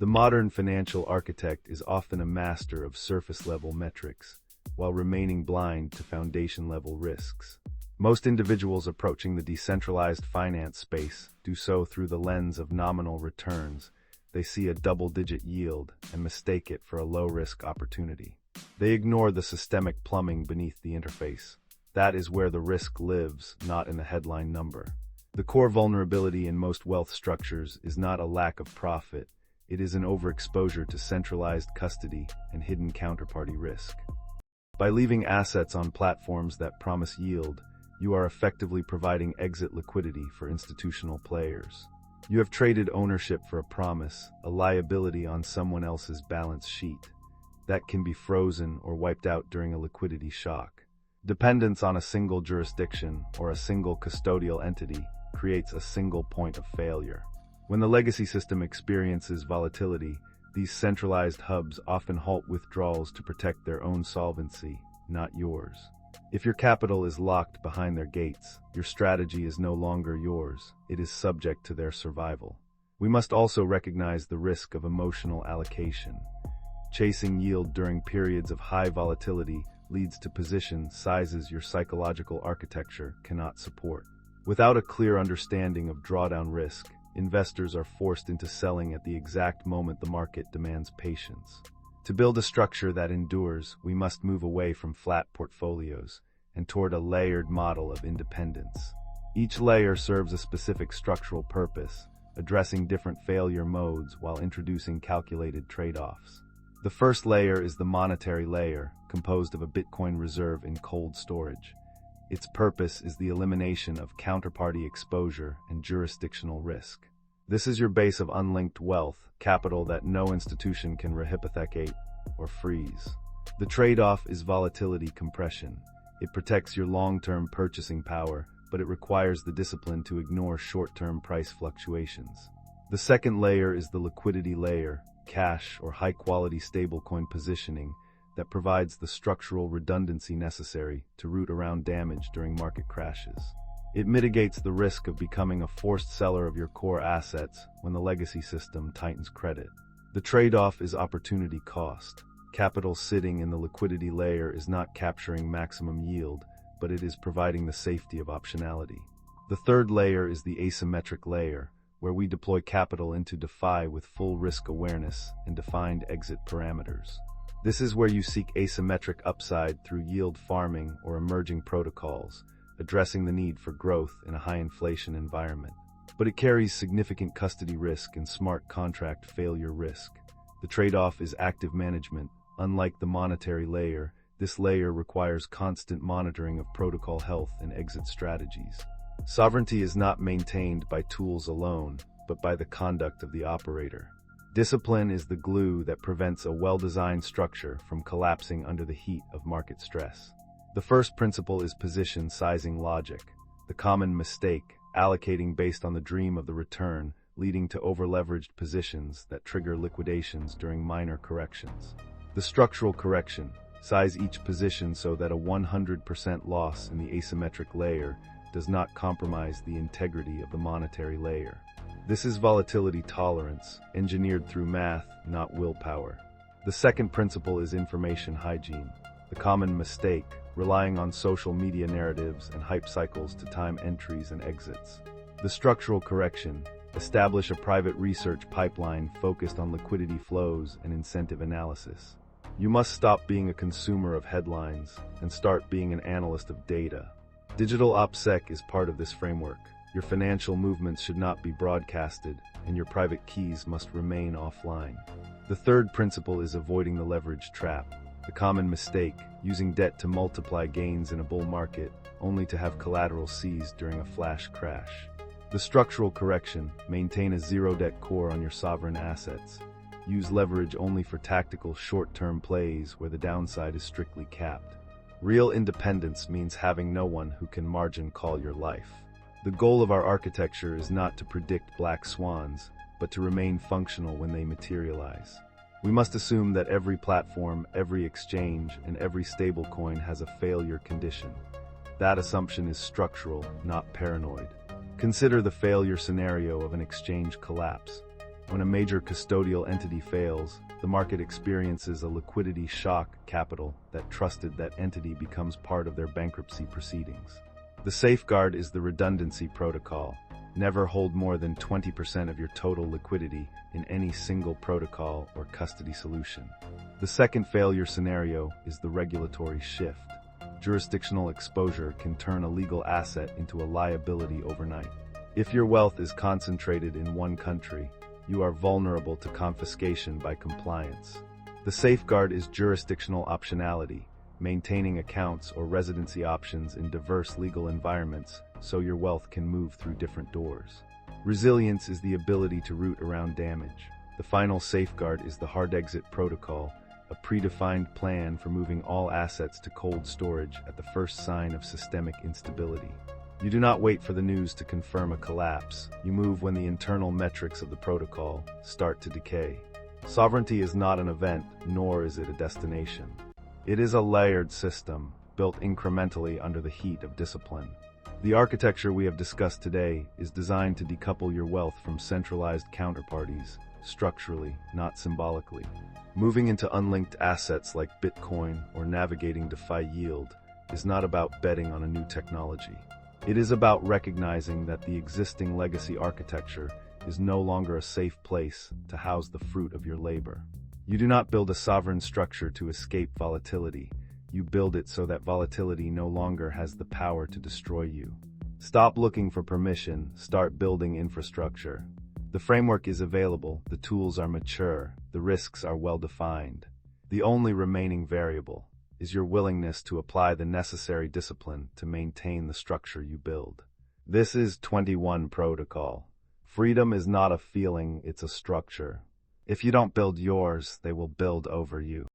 The modern financial architect is often a master of surface-level metrics, while remaining blind to foundation-level risks. Most individuals approaching the decentralized finance space do so through the lens of nominal returns. They see a double-digit yield and mistake it for a low-risk opportunity. They ignore the systemic plumbing beneath the interface. That is where the risk lives, not in the headline number. The core vulnerability in most wealth structures is not a lack of profit. It is an overexposure to centralized custody and hidden counterparty risk. By leaving assets on platforms that promise yield, you are effectively providing exit liquidity for institutional players. You have traded ownership for a promise, a liability on someone else's balance sheet. That can be frozen or wiped out during a liquidity shock. Dependence on a single jurisdiction or a single custodial entity creates a single point of failure. When the legacy system experiences volatility, these centralized hubs often halt withdrawals to protect their own solvency, not yours. If your capital is locked behind their gates, your strategy is no longer yours. It is subject to their survival. We must also recognize the risk of emotional allocation. Chasing yield during periods of high volatility leads to position sizes your psychological architecture cannot support. Without a clear understanding of drawdown risk, investors are forced into selling at the exact moment the market demands patience. To build a structure that endures, we must move away from flat portfolios and toward a layered model of independence. Each layer serves a specific structural purpose, addressing different failure modes while introducing calculated trade-offs. The first layer is the monetary layer, composed of a Bitcoin reserve in cold storage. Its purpose is the elimination of counterparty exposure and jurisdictional risk. This is your base of unlinked wealth, capital that no institution can rehypothecate or freeze. The trade-off is volatility compression. It protects your long-term purchasing power, but it requires the discipline to ignore short-term price fluctuations. The second layer is the liquidity layer, cash or high-quality stablecoin positioning, that provides the structural redundancy necessary to root around damage during market crashes. It mitigates the risk of becoming a forced seller of your core assets when the legacy system tightens credit. The trade-off is opportunity cost. Capital sitting in the liquidity layer is not capturing maximum yield, but it is providing the safety of optionality. The third layer is the asymmetric layer, where we deploy capital into DeFi with full risk awareness and defined exit parameters. This is where you seek asymmetric upside through yield farming or emerging protocols, addressing the need for growth in a high-inflation environment. But it carries significant custody risk and smart contract failure risk. The trade-off is active management. Unlike the monetary layer, this layer requires constant monitoring of protocol health and exit strategies. Sovereignty is not maintained by tools alone, but by the conduct of the operator. Discipline is the glue that prevents a well-designed structure from collapsing under the heat of market stress. The first principle is position sizing logic. The common mistake, allocating based on the dream of the return, leading to over-leveraged positions that trigger liquidations during minor corrections. The structural correction, size each position so that a 100% loss in the asymmetric layer does not compromise the integrity of the monetary layer. This is volatility tolerance, engineered through math, not willpower. The second principle is information hygiene. The common mistake, relying on social media narratives and hype cycles to time entries and exits. The structural correction, establish a private research pipeline focused on liquidity flows and incentive analysis. You must stop being a consumer of headlines and start being an analyst of data. Digital OPSEC is part of this framework. Your financial movements should not be broadcasted, and your private keys must remain offline. The third principle is avoiding the leverage trap. The common mistake, using debt to multiply gains in a bull market, only to have collateral seized during a flash crash. The structural correction, maintain a zero-debt core on your sovereign assets. Use leverage only for tactical short-term plays where the downside is strictly capped. Real independence means having no one who can margin call your life. The goal of our architecture is not to predict black swans, but to remain functional when they materialize. We must assume that every platform, every exchange, and every stablecoin has a failure condition. That assumption is structural, not paranoid. Consider the failure scenario of an exchange collapse. When a major custodial entity fails, the market experiences a liquidity shock. Capital that trusted that entity becomes part of their bankruptcy proceedings. The safeguard is the redundancy protocol. Never hold more than 20% of your total liquidity in any single protocol or custody solution. The second failure scenario is the regulatory shift. Jurisdictional exposure can turn a legal asset into a liability overnight. If your wealth is concentrated in one country, you are vulnerable to confiscation by compliance. The safeguard is jurisdictional optionality, maintaining accounts or residency options in diverse legal environments so your wealth can move through different doors. Resilience is the ability to root around damage. The final safeguard is the hard exit protocol, a predefined plan for moving all assets to cold storage at the first sign of systemic instability. You do not wait for the news to confirm a collapse. You move when the internal metrics of the protocol start to decay. Sovereignty is not an event, nor is it a destination. It is a layered system, built incrementally under the heat of discipline. The architecture we have discussed today is designed to decouple your wealth from centralized counterparties, structurally, not symbolically. Moving into unlinked assets like Bitcoin or navigating DeFi yield is not about betting on a new technology. It is about recognizing that the existing legacy architecture is no longer a safe place to house the fruit of your labor. You do not build a sovereign structure to escape volatility. You build it so that volatility no longer has the power to destroy you. Stop looking for permission, start building infrastructure. The framework is available, the tools are mature, the risks are well defined. The only remaining variable is your willingness to apply the necessary discipline to maintain the structure you build. This is 21 Protocol. Freedom is not a feeling, it's a structure. If you don't build yours, they will build over you.